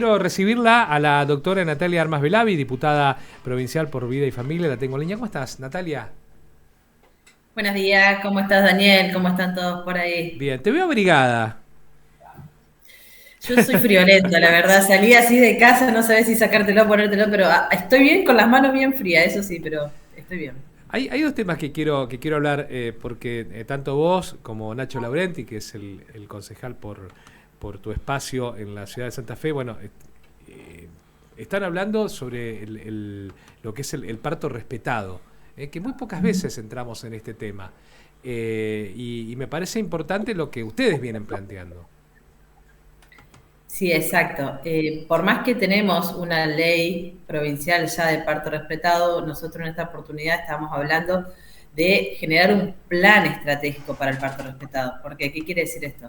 Quiero recibirla a la doctora Natalia Armas Velavi, diputada provincial por Vida y Familia. La tengo en línea. ¿Cómo estás, Natalia? Buenos días, ¿cómo estás, Daniel? ¿Cómo están todos por ahí? Bien, te veo abrigada. Yo soy friolenta, la verdad. Salí así de casa, no sabés si sacártelo o ponértelo, pero estoy bien con las manos bien frías, eso sí, pero estoy bien. Hay dos temas que quiero hablar, porque tanto vos como Nacho Laurenti, que es el concejal por tu espacio en la ciudad de Santa Fe, bueno, eh, están hablando sobre lo que es el parto respetado, que muy pocas veces entramos en este tema. Y me parece importante lo que ustedes vienen planteando. Sí, exacto. Por más que tenemos una ley provincial ya de parto respetado, nosotros en esta oportunidad estamos hablando de generar un plan estratégico para el parto respetado. Porque, ¿qué quiere decir esto?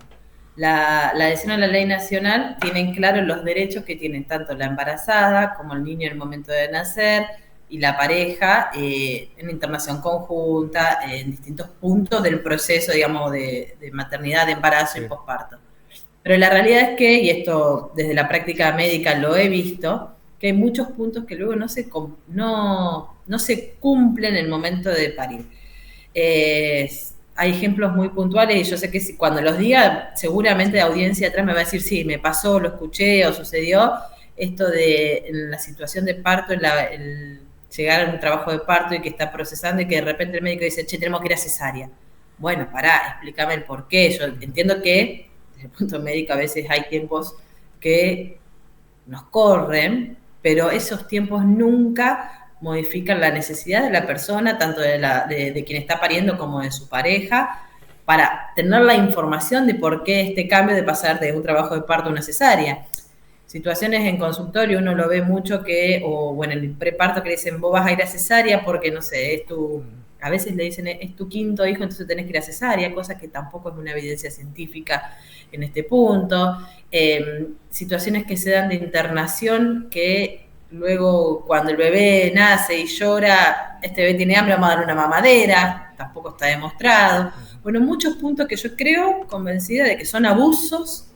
La adhesión a la ley nacional tienen claro los derechos que tienen tanto la embarazada como el niño en el momento de nacer y la pareja en internación conjunta, en distintos puntos del proceso, digamos, de maternidad, de embarazo y Sí. posparto. Pero la realidad es que, y esto desde la práctica médica lo he visto, que hay muchos puntos que luego no se cumplen en el momento de parir. Eh, Hay ejemplos muy puntuales y yo sé que cuando los diga, seguramente Sí. la audiencia atrás me va a decir, sí, me pasó, lo escuché o sucedió. Esto de en la situación de parto, el llegar a un trabajo de parto y que está procesando y que de repente el médico dice, che, tenemos que ir a cesárea. Bueno, pará, explícame el por qué. Yo Ujú. entiendo que desde el punto médico a veces hay tiempos que nos corren, pero esos tiempos nunca modifican la necesidad de la persona, tanto de quien está pariendo como de su pareja, para tener la información de por qué este cambio de pasar de un trabajo de parto a una cesárea. Situaciones en consultorio uno lo ve mucho que, o bueno, en el preparto que le dicen, vos vas a ir a cesárea porque, no sé, a veces le dicen, es tu quinto hijo, entonces tenés que ir a cesárea, cosa que tampoco es una evidencia científica en este punto. Situaciones que se dan de internación que luego cuando el bebé nace y llora, este bebé tiene hambre, vamos a darle una mamadera, tampoco está demostrado. Bueno, muchos puntos que yo creo, convencida de que son abusos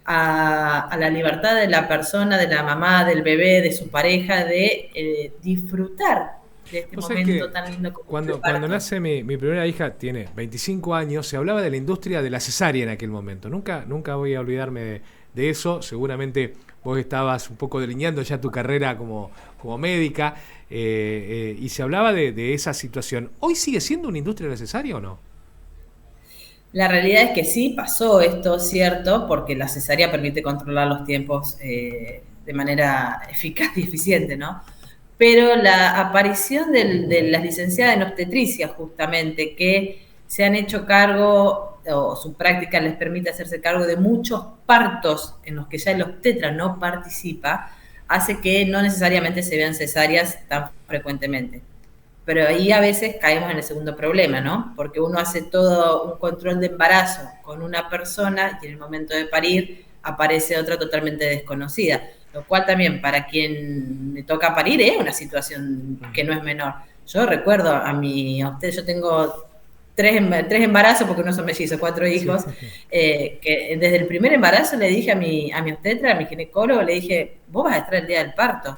a la libertad de la persona, de la mamá, del bebé, de su pareja, de disfrutar de este Vos sabés momento que tan lindo como es el cuando parto. nace mi primera hija, tiene 25 años, se hablaba de la industria de la cesárea en aquel momento. Nunca voy a olvidarme de eso. Seguramente vos estabas un poco delineando ya tu carrera como médica, y se hablaba de esa situación. ¿Hoy sigue siendo una industria de la cesárea o no? La realidad es que sí pasó esto, cierto, porque la cesárea permite controlar los tiempos de manera eficaz y eficiente, ¿no? Pero la aparición de las licenciadas en obstetricia, justamente, que se han hecho cargo, o su práctica les permite hacerse cargo de muchos partos en los que ya el obstetra no participa, hace que no necesariamente se vean cesáreas tan frecuentemente. Pero ahí a veces caemos en el segundo problema, ¿no? Porque uno hace todo un control de embarazo con una persona y en el momento de parir aparece otra totalmente desconocida, lo cual también para quien le toca parir es una situación que Ujú. no es menor. Yo recuerdo a usted, yo tengo tres embarazos porque no son mellizos, cuatro Sí. hijos, que desde el primer embarazo le dije a mi obstetra, a mi ginecólogo, le dije, vos vas a estar el día del parto.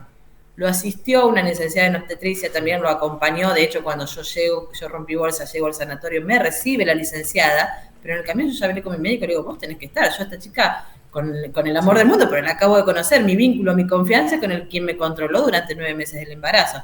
Lo asistió una licenciada en obstetricia, Sí. también lo acompañó. De hecho, cuando yo llego, yo rompí bolsa, llego al sanatorio, me recibe la licenciada, pero en el camino yo ya hablé con mi médico y le digo, vos tenés que estar. Yo a esta chica, con el amor Sí. del mundo, pero la acabo de conocer, mi vínculo, mi confianza con el quien me controló durante 9 meses del embarazo.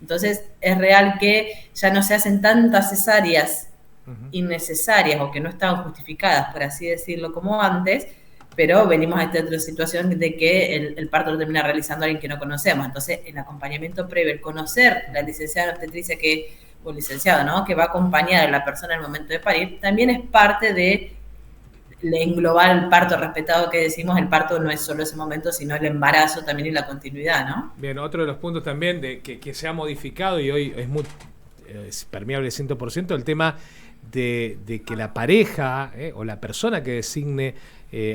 Entonces, es real que ya no se hacen tantas cesáreas Ujú. innecesarias o que no estaban justificadas, por así decirlo, como antes, pero venimos a esta otra situación de que el parto lo termina realizando alguien que no conocemos. Entonces, el acompañamiento previo, el conocer la licenciada en obstetricia o licenciado, ¿no? Que va a acompañar a la persona en el momento de parir, también es parte de englobar el parto respetado que decimos. El parto no es solo ese momento, sino el embarazo también y la continuidad, ¿no? Bien, otro de los puntos también que se ha modificado y hoy es permeable 100%, el tema de que la pareja, o la persona que designe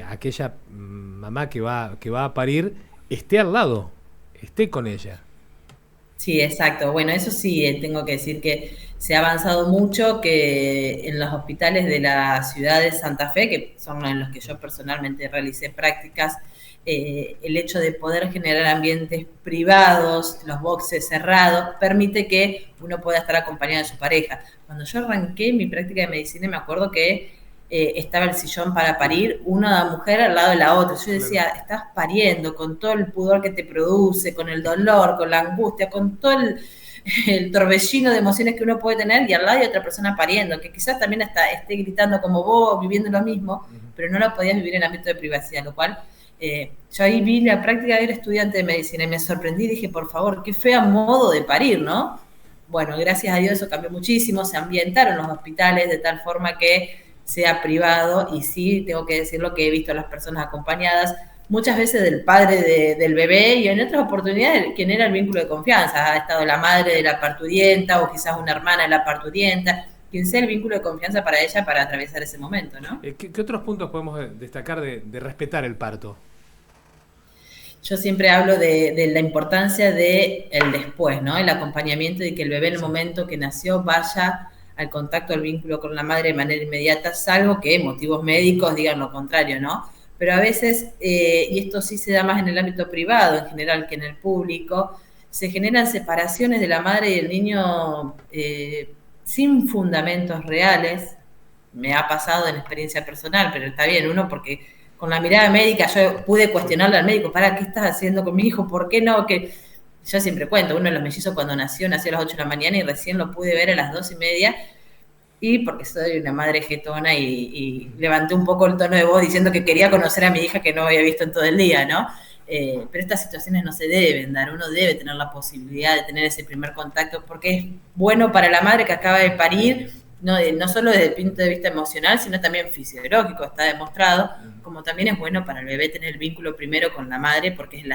aquella mamá que va a parir esté al lado, esté con ella. Sí, exacto. Bueno, eso sí, tengo que decir que se ha avanzado mucho, que en los hospitales de la ciudad de Santa Fe, que son en los que yo personalmente realicé prácticas, el hecho de poder generar ambientes privados, los boxes cerrados, permite que uno pueda estar acompañado de su pareja. Cuando yo arranqué mi práctica de medicina, me acuerdo que estaba el sillón para parir, una mujer al lado de la otra. Yo decía, estás pariendo con todo el pudor que te produce, con el dolor, con la angustia, con todo el torbellino de emociones que uno puede tener, y al lado hay otra persona pariendo, que quizás también esté gritando como vos, viviendo lo mismo, pero no lo podías vivir en el ámbito de privacidad, lo cual yo ahí vi la práctica de estudiante de medicina y me sorprendí, dije, por favor, qué fea modo de parir, ¿no? Bueno, gracias a Dios eso cambió muchísimo, se ambientaron los hospitales de tal forma que sea privado, y sí, tengo que decirlo que he visto a las personas acompañadas, muchas veces del padre del bebé, y en otras oportunidades quien era el vínculo de confianza, ha estado la madre de la parturienta o quizás una hermana de la parturienta, quien sea el vínculo de confianza para ella para atravesar ese momento, ¿no? ¿Qué otros puntos podemos destacar de respetar el parto? Yo siempre hablo de la importancia del después, ¿no? El acompañamiento de que el bebé en el momento que nació vaya al contacto, al vínculo con la madre de manera inmediata, salvo que motivos médicos digan lo contrario, ¿no? Pero a veces, y esto sí se da más en el ámbito privado en general que en el público, se generan separaciones de la madre y el niño sin fundamentos reales. Me ha pasado en experiencia personal, pero está bien, uno porque con la mirada médica yo pude cuestionarle al médico, ¿para qué estás haciendo con mi hijo? ¿Por qué no? Que yo siempre cuento, uno de los mellizos cuando nació a las 8 de la mañana y recién lo pude ver a las 2:30, y porque soy una madre jetona y levanté un poco el tono de voz diciendo que quería conocer a mi hija que no había visto en todo el día, ¿no? Pero estas situaciones no se deben dar, uno debe tener la posibilidad de tener ese primer contacto, porque es bueno para la madre que acaba de parir, no solo desde el punto de vista emocional, sino también fisiológico, está demostrado, como también es bueno para el bebé tener el vínculo primero con la madre, porque es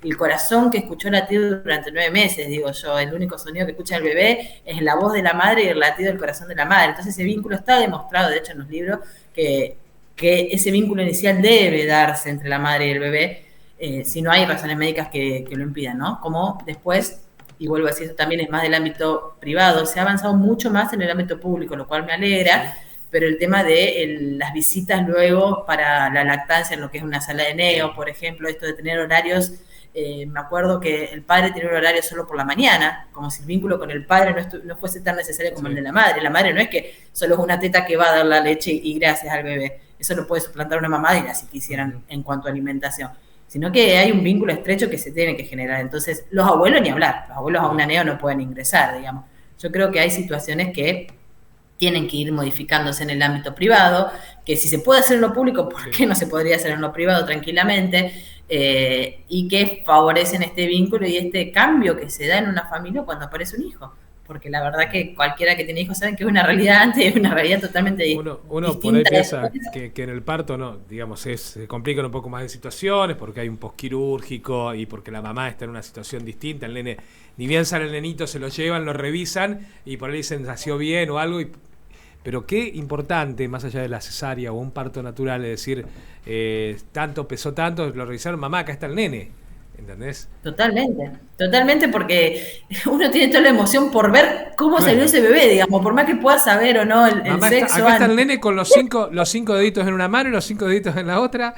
el corazón que escuchó latir durante 9 meses, digo yo, el único sonido que escucha el bebé es la voz de la madre y el latido del corazón de la madre. Entonces ese vínculo está demostrado, de hecho en los libros, que ese vínculo inicial debe darse entre la madre y el bebé, si no hay razones médicas que lo impidan, ¿no? Como después, y vuelvo a decir, esto también es más del ámbito privado, se ha avanzado mucho más en el ámbito público, lo cual me alegra, pero el tema de las visitas luego para la lactancia en lo que es una sala de neo, por ejemplo, esto de tener horarios, me acuerdo que el padre tenía un horario solo por la mañana, como si el vínculo con el padre no fuese tan necesario como el de la madre. La madre no es que solo es una teta que va a dar la leche y gracias al bebé. Eso lo puede suplantar una mamadera si quisieran en cuanto a alimentación. Sino que hay un vínculo estrecho que se tiene que generar. Entonces, los abuelos ni hablar. Los abuelos a un aneo no pueden ingresar, digamos. Yo creo que hay situaciones que tienen que ir modificándose en el ámbito privado, que si se puede hacer en lo público, ¿por qué no se podría hacer en lo privado tranquilamente? Y que favorecen este vínculo y este cambio que se da en una familia cuando aparece un hijo. Porque la verdad que cualquiera que tiene hijos sabe que es una realidad antes y es una realidad totalmente distinta. Uno por ahí piensa que en el parto, no, digamos, se complican un poco más de situaciones porque hay un posquirúrgico y porque la mamá está en una situación distinta. El nene, ni bien sale el nenito, se lo llevan, lo revisan y por ahí dicen nació bien o algo. Pero qué importante, más allá de la cesárea o un parto natural, es decir, tanto pesó tanto, lo revisaron, mamá, acá está el nene. ¿Entendés? Totalmente, porque uno tiene toda la emoción por ver cómo salió ese bebé, digamos, por más que pueda saber o no el sexo. Acá está el nene con los cinco deditos en una mano y los 5 deditos en la otra.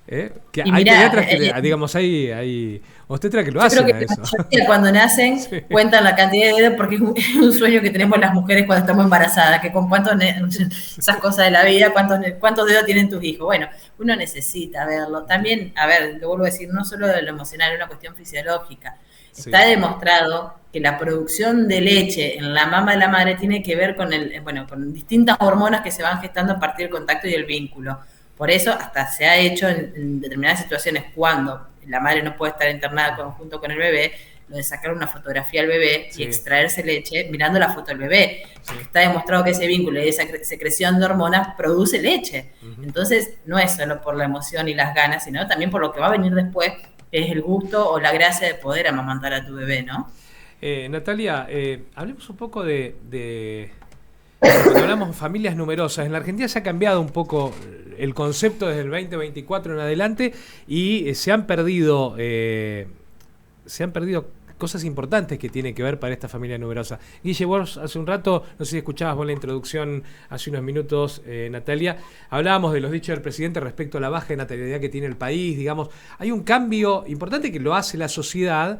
Que hay pediatras que, digamos, hay obstetras que lo hacen a eso. Cuando nacen, sí, cuentan la cantidad de dedos, porque es un sueño que tenemos las mujeres cuando estamos embarazadas, que con esas cosas de la vida, cuántos dedos tienen tus hijos. Bueno, uno necesita verlo. También, a ver, lo vuelvo a decir, no solo de lo emocional, es una cuestión fisiológica. Está demostrado que la producción de leche en la mama de la madre tiene que ver con con distintas hormonas que se van gestando a partir del contacto y el vínculo. Por eso hasta se ha hecho en determinadas situaciones cuando la madre no puede estar internada junto con el bebé, lo de sacar una fotografía al bebé y extraerse leche mirando la foto del bebé. Porque está demostrado que ese vínculo y esa secreción de hormonas produce leche. Entonces no es solo por la emoción y las ganas, sino también por lo que va a venir después, que es el gusto o la gracia de poder amamantar a tu bebé, ¿no? Natalia, hablemos un poco de cuando hablamos de familias numerosas. En la Argentina se ha cambiado un poco el concepto desde el 2024 en adelante y se han perdido cosas importantes que tiene que ver para esta familia numerosa. Guille, vos hace un rato, no sé si escuchabas vos la introducción hace unos minutos, Natalia, hablábamos de los dichos del presidente respecto a la baja de natalidad que tiene el país, digamos, hay un cambio importante que lo hace la sociedad,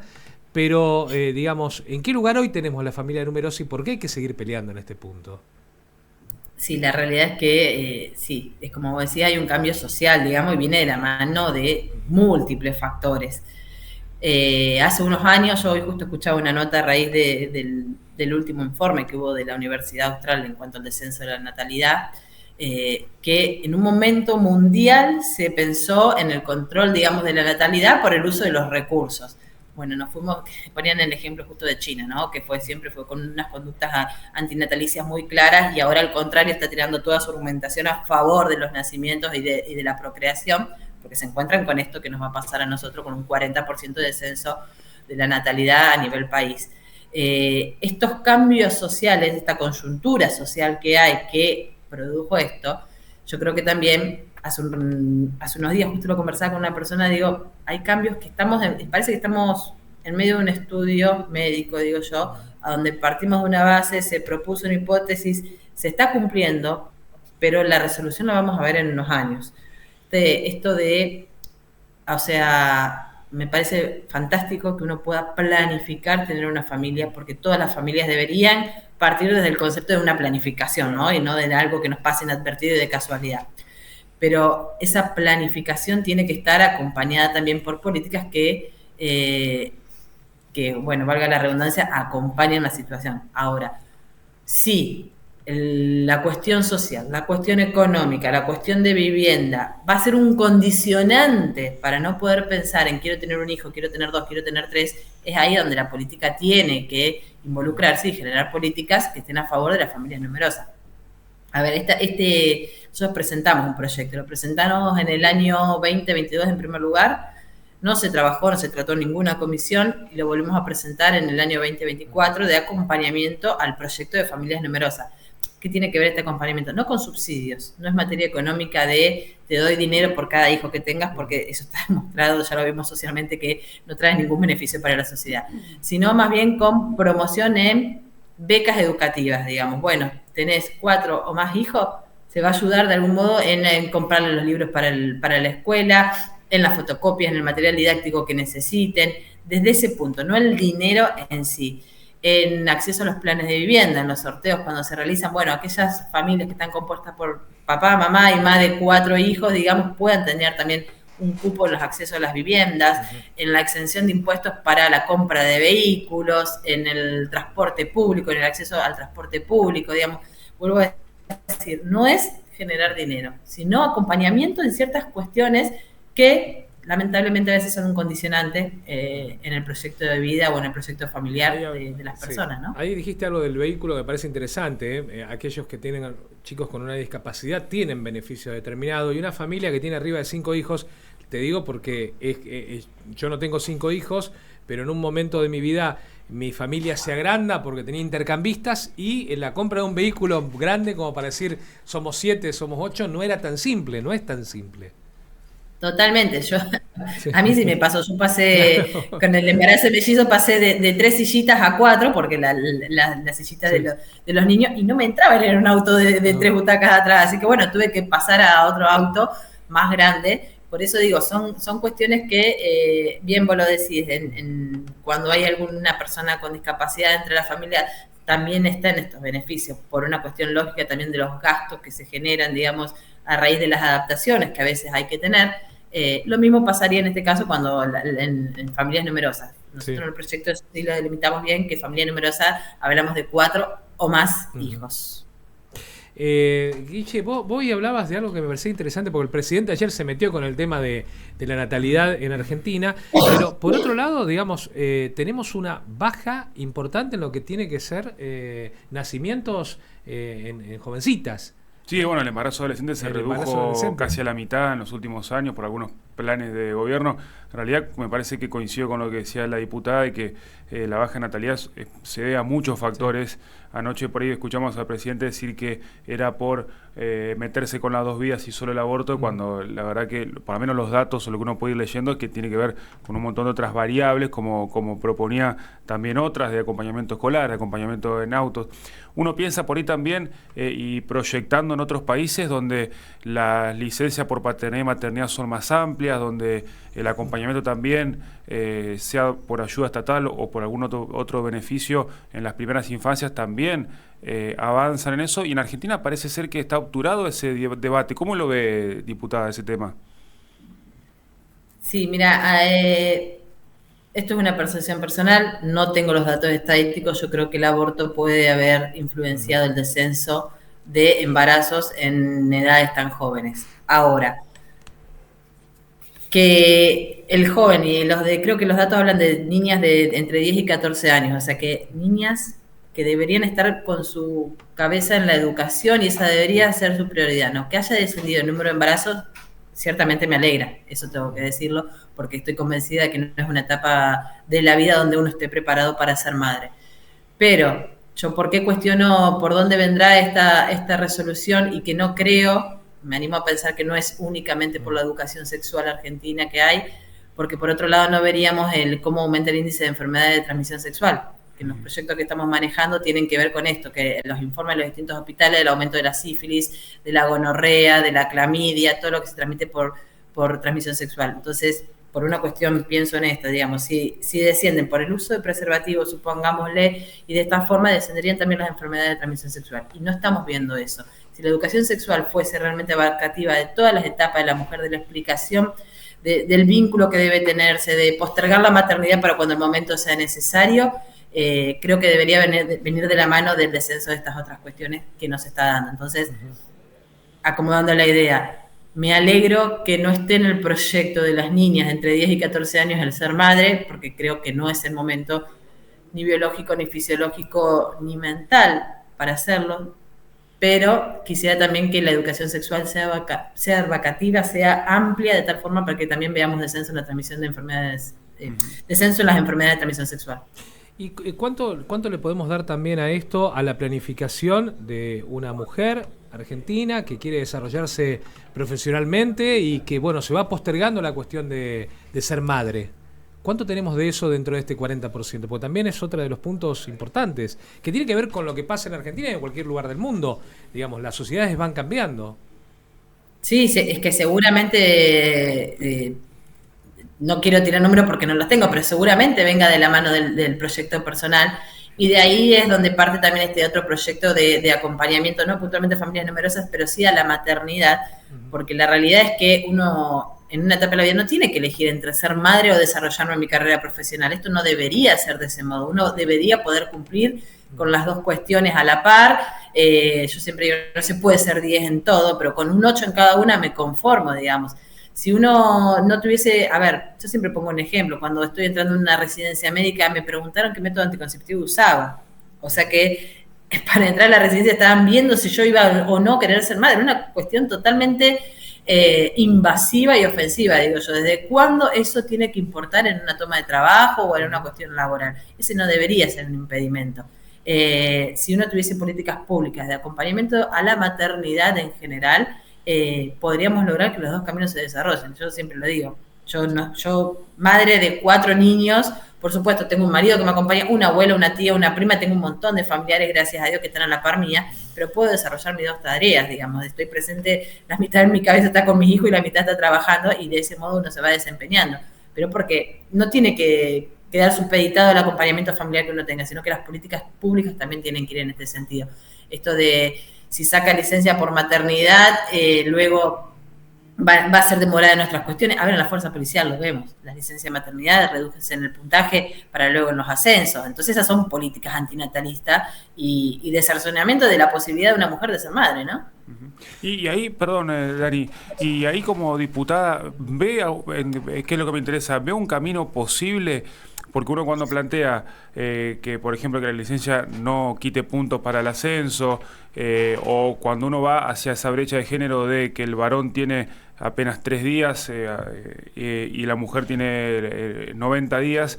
pero digamos, ¿en qué lugar hoy tenemos la familia numerosa y por qué hay que seguir peleando en este punto? Sí, la realidad es que sí, es como vos decías, hay un cambio social, digamos, y viene de la mano de múltiples factores. Hace unos años, yo hoy justo escuchaba una nota a raíz del último informe que hubo de la Universidad Austral en cuanto al descenso de la natalidad, que en un momento mundial se pensó en el control, digamos, de la natalidad por el uso de los recursos. Bueno, nos fuimos, ponían el ejemplo justo de China, ¿no? Que siempre fue con unas conductas antinatalicias muy claras y ahora al contrario está tirando toda su argumentación a favor de los nacimientos y de la procreación, porque se encuentran con esto que nos va a pasar a nosotros con un 40% de descenso de la natalidad a nivel país. Estos cambios sociales, esta coyuntura social que hay que produjo esto, yo creo que también hace unos días justo lo conversaba con una persona, digo, hay cambios que parece que estamos en medio de un estudio médico, digo yo, a donde partimos de una base, se propuso una hipótesis, se está cumpliendo, pero la resolución la vamos a ver en unos años. O sea, me parece fantástico que uno pueda planificar tener una familia, porque todas las familias deberían partir desde el concepto de una planificación, ¿no? Y no de algo que nos pase inadvertido y de casualidad. Pero esa planificación tiene que estar acompañada también por políticas que bueno, valga la redundancia, acompañen la situación. Ahora, sí, la cuestión social, la cuestión económica, la cuestión de vivienda va a ser un condicionante para no poder pensar en quiero tener un hijo, quiero tener dos, quiero tener tres. Es ahí donde la política tiene que involucrarse y generar políticas que estén a favor de las familias numerosas. A ver, nosotros presentamos un proyecto, lo presentamos en el año 2022 en primer lugar, no se trabajó, no se trató en ninguna comisión y lo volvemos a presentar en el año 2024 de acompañamiento al proyecto de familias numerosas. ¿Qué tiene que ver este acompañamiento? No con subsidios, no es materia económica de te doy dinero por cada hijo que tengas, porque eso está demostrado, ya lo vimos socialmente, que no trae ningún beneficio para la sociedad, sino más bien con promoción en becas educativas, digamos. Bueno, tenés 4 o más hijos, se va a ayudar de algún modo en comprarle los libros para la escuela, en las fotocopias, en el material didáctico que necesiten, desde ese punto, no el dinero en sí. En acceso a los planes de vivienda, en los sorteos cuando se realizan, bueno, aquellas familias que están compuestas por papá, mamá y más de 4 hijos, digamos, puedan tener también un cupo en los accesos a las viviendas, en la exención de impuestos para la compra de vehículos, en el transporte público, en el acceso al transporte público, digamos. Vuelvo a decir, no es generar dinero, sino acompañamiento en ciertas cuestiones que lamentablemente a veces son un condicionante en el proyecto de vida o en el proyecto familiar de las personas, ¿no? Ahí dijiste algo del vehículo que me parece interesante. Aquellos que tienen chicos con una discapacidad tienen beneficio determinado, y una familia que tiene arriba de 5 hijos, te digo porque yo no tengo 5 hijos, pero en un momento de mi vida mi familia se agranda porque tenía intercambistas, y en la compra de un vehículo grande como para decir somos 7, somos 8, no era tan simple, no es tan simple. Totalmente, a mí sí me pasó, yo pasé, claro, con el embarazo mellizo pasé de 3 sillitas a 4, porque la sillita sí, de los niños, y no me entraba en un auto de 3 butacas atrás, así que bueno, tuve que pasar a otro auto más grande. Por eso digo, son cuestiones que, bien vos lo decís, cuando hay alguna persona con discapacidad entre la familia, también están estos beneficios, por una cuestión lógica también de los gastos que se generan, digamos, a raíz de las adaptaciones que a veces hay que tener. Lo mismo pasaría en este caso cuando en familias numerosas. Nosotros en el proyecto sí lo delimitamos bien, que familia numerosa hablamos de 4 o más hijos. Guille, vos hablabas de algo que me parecía interesante, porque el presidente ayer se metió con el tema de la natalidad en Argentina, pero por otro lado, digamos, tenemos una baja importante en lo que tiene que ser nacimientos en jovencitas. Sí, bueno, el embarazo adolescente se redujo casi a la mitad en los últimos años por algunos planes de gobierno. En realidad me parece que coincido con lo que decía la diputada, de que la baja natalidad se debe a muchos factores. Anoche por ahí escuchamos al presidente decir que era por meterse con las dos vías y solo el aborto, cuando la verdad que, por lo menos los datos o lo que uno puede ir leyendo, es que tiene que ver con un montón de otras variables, como proponía también otras, de acompañamiento escolar, de acompañamiento en autos. Uno piensa por ahí también, y proyectando en otros países donde las licencias por paternidad y maternidad son más amplias, donde el acompañamiento también, sea por ayuda estatal o por algún otro beneficio en las primeras infancias, también avanzan en eso. Y en Argentina parece ser que está obturado ese debate. ¿Cómo lo ve, diputada, ese tema? Sí, mira, esto es una percepción personal, no tengo los datos estadísticos, yo creo que el aborto puede haber influenciado el descenso de embarazos en edades tan jóvenes. Ahora, que el joven, y creo que los datos hablan de niñas de entre 10 y 14 años, o sea que niñas que deberían estar con su cabeza en la educación y esa debería ser su prioridad, ¿no? Que haya descendido el número de embarazos, ciertamente me alegra, eso tengo que decirlo, porque estoy convencida de que no es una etapa de la vida donde uno esté preparado para ser madre. Pero yo, ¿por qué cuestiono por dónde vendrá esta resolución? Y que no creo, me animo a pensar que no es únicamente por la educación sexual argentina que hay, porque por otro lado no veríamos cómo aumenta el índice de enfermedades de transmisión sexual, que los proyectos que estamos manejando tienen que ver con esto, que los informes de los distintos hospitales del aumento de la sífilis, de la gonorrea, de la clamidia, todo lo que se transmite por transmisión sexual. Entonces, por una cuestión, pienso en esto, digamos, si descienden por el uso de preservativos, supongámosle, y de esta forma descenderían también las enfermedades de transmisión sexual. Y no estamos viendo eso. Si la educación sexual fuese realmente abarcativa de todas las etapas de la mujer, de la explicación del vínculo que debe tenerse, de postergar la maternidad para cuando el momento sea necesario, creo que debería venir de la mano del descenso de estas otras cuestiones que nos está dando. Entonces, acomodando la idea, me alegro que no esté en el proyecto de las niñas entre 10 y 14 años el ser madre, porque creo que no es el momento ni biológico, ni fisiológico, ni mental para hacerlo, pero quisiera también que la educación sexual sea abarcativa, sea amplia, de tal forma para que también veamos descenso en la transmisión de enfermedades, descenso en las enfermedades de transmisión sexual. ¿Y cuánto le podemos dar también a esto, a la planificación de una mujer argentina que quiere desarrollarse profesionalmente y que, bueno, se va postergando la cuestión de ser madre? ¿Cuánto tenemos de eso dentro de este 40%? Porque también es otro de los puntos importantes, que tiene que ver con lo que pasa en Argentina y en cualquier lugar del mundo. Digamos, las sociedades van cambiando. Sí, es que seguramente... no quiero tirar números porque no los tengo, pero seguramente venga de la mano del proyecto personal, y de ahí es donde parte también este otro proyecto de acompañamiento, no puntualmente a familias numerosas, pero sí a la maternidad, porque la realidad es que uno en una etapa de la vida no tiene que elegir entre ser madre o desarrollarme en mi carrera profesional. Esto no debería ser de ese modo, uno debería poder cumplir con las dos cuestiones a la par. Yo siempre digo, no se puede ser 10 en todo, pero con un 8 en cada una me conformo, digamos. Si uno no tuviese, a ver, yo siempre pongo un ejemplo, cuando estoy entrando en una residencia médica me preguntaron qué método anticonceptivo usaba, o sea que para entrar a la residencia estaban viendo si yo iba o no a querer ser madre, una cuestión totalmente invasiva y ofensiva, digo yo. ¿Desde cuándo eso tiene que importar en una toma de trabajo o en una cuestión laboral? Ese no debería ser un impedimento. Si uno tuviese políticas públicas de acompañamiento a la maternidad en general, podríamos lograr que los dos caminos se desarrollen. Yo siempre lo digo, yo madre de 4 niños, por supuesto tengo un marido que me acompaña, una abuela, una tía, una prima, tengo un montón de familiares, gracias a Dios, que están a la par mía, pero puedo desarrollar mis dos tareas, digamos, estoy presente, la mitad de mi cabeza está con mis hijos y la mitad está trabajando, y de ese modo uno se va desempeñando, pero porque no tiene que quedar supeditado al acompañamiento familiar que uno tenga, sino que las políticas públicas también tienen que ir en este sentido. Esto de si saca licencia por maternidad, luego va a ser demorada en nuestras cuestiones. A ver, en la fuerza policial lo vemos. Las licencias de maternidad reducen en el puntaje para luego en los ascensos. Entonces esas son políticas antinatalistas y de cercenamiento de la posibilidad de una mujer de ser madre, ¿no? Y ahí, perdón, Dani, y ahí como diputada, ¿qué es lo que me interesa? ¿Ve un camino posible? Porque uno cuando plantea que, por ejemplo, que la licencia no quite puntos para el ascenso, o cuando uno va hacia esa brecha de género de que el varón tiene apenas 3 días y la mujer tiene 90 días,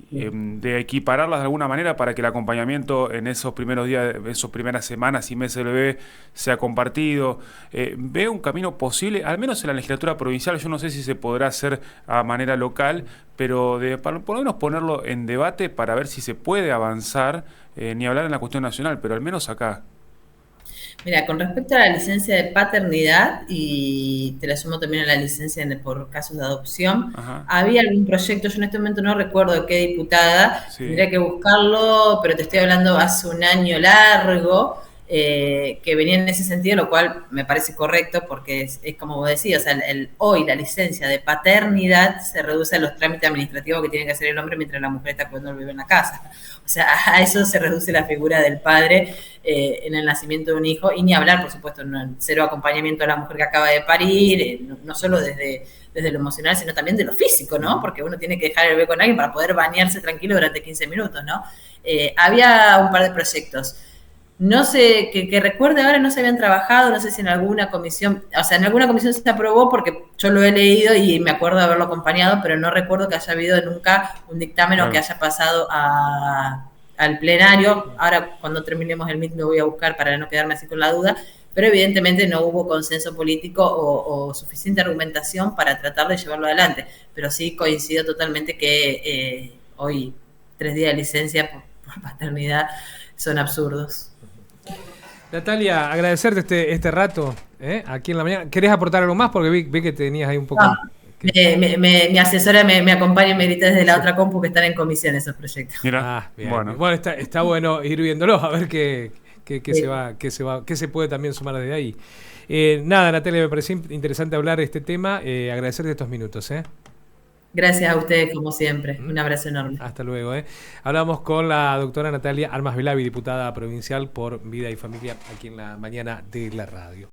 de equipararlas de alguna manera para que el acompañamiento en esos primeros días, esas primeras semanas y meses del bebé sea compartido. ¿Ve un camino posible, al menos en la legislatura provincial? Yo no sé si se podrá hacer a manera local, pero por lo menos ponerlo en debate para ver si se puede avanzar, ni hablar en la cuestión nacional, pero al menos acá. Mira, con respecto a la licencia de paternidad, y te la sumo también a la licencia por casos de adopción, Ajá. había algún proyecto, yo en este momento no recuerdo de qué diputada, Sí. tendría que buscarlo, pero te estoy hablando hace un año largo, que venía en ese sentido, lo cual me parece correcto porque es como vos decías, o sea, hoy la licencia de paternidad se reduce a los trámites administrativos que tiene que hacer el hombre mientras la mujer está cuidando al bebé en la casa. O sea, a eso se reduce la figura del padre en el nacimiento de un hijo, y ni hablar, por supuesto, cero acompañamiento a la mujer que acaba de parir, no solo desde lo emocional, sino también de lo físico, ¿no? Porque uno tiene que dejar el bebé con alguien para poder bañarse tranquilo durante 15 minutos, ¿no? Había un par de proyectos. No sé, que recuerde ahora, no se habían trabajado, no sé si en alguna comisión, o sea, en alguna comisión se aprobó porque yo lo he leído y me acuerdo de haberlo acompañado, pero no recuerdo que haya habido nunca un dictamen o que haya pasado al plenario. Ahora, cuando terminemos el MIT, lo voy a buscar para no quedarme así con la duda, pero evidentemente no hubo consenso político o suficiente argumentación para tratar de llevarlo adelante. Pero sí coincido totalmente que hoy 3 días de licencia por paternidad son absurdos. Natalia, agradecerte este rato aquí en la mañana. ¿Querés aportar algo más? Porque vi que tenías ahí un poco... No, mi asesora me acompaña y me grita desde la otra compu que están en comisión esos proyectos. Mira, Bien. bueno. Bueno, está bueno ir viéndolo, a ver qué se puede también sumar desde ahí. Nada, Natalia, me pareció interesante hablar de este tema. Agradecerte estos minutos. Gracias a ustedes, como siempre. Un abrazo enorme. Hasta luego. Hablamos con la doctora Natalia Armas Vilavi, diputada provincial por Vida y Familia, aquí en la mañana de la radio.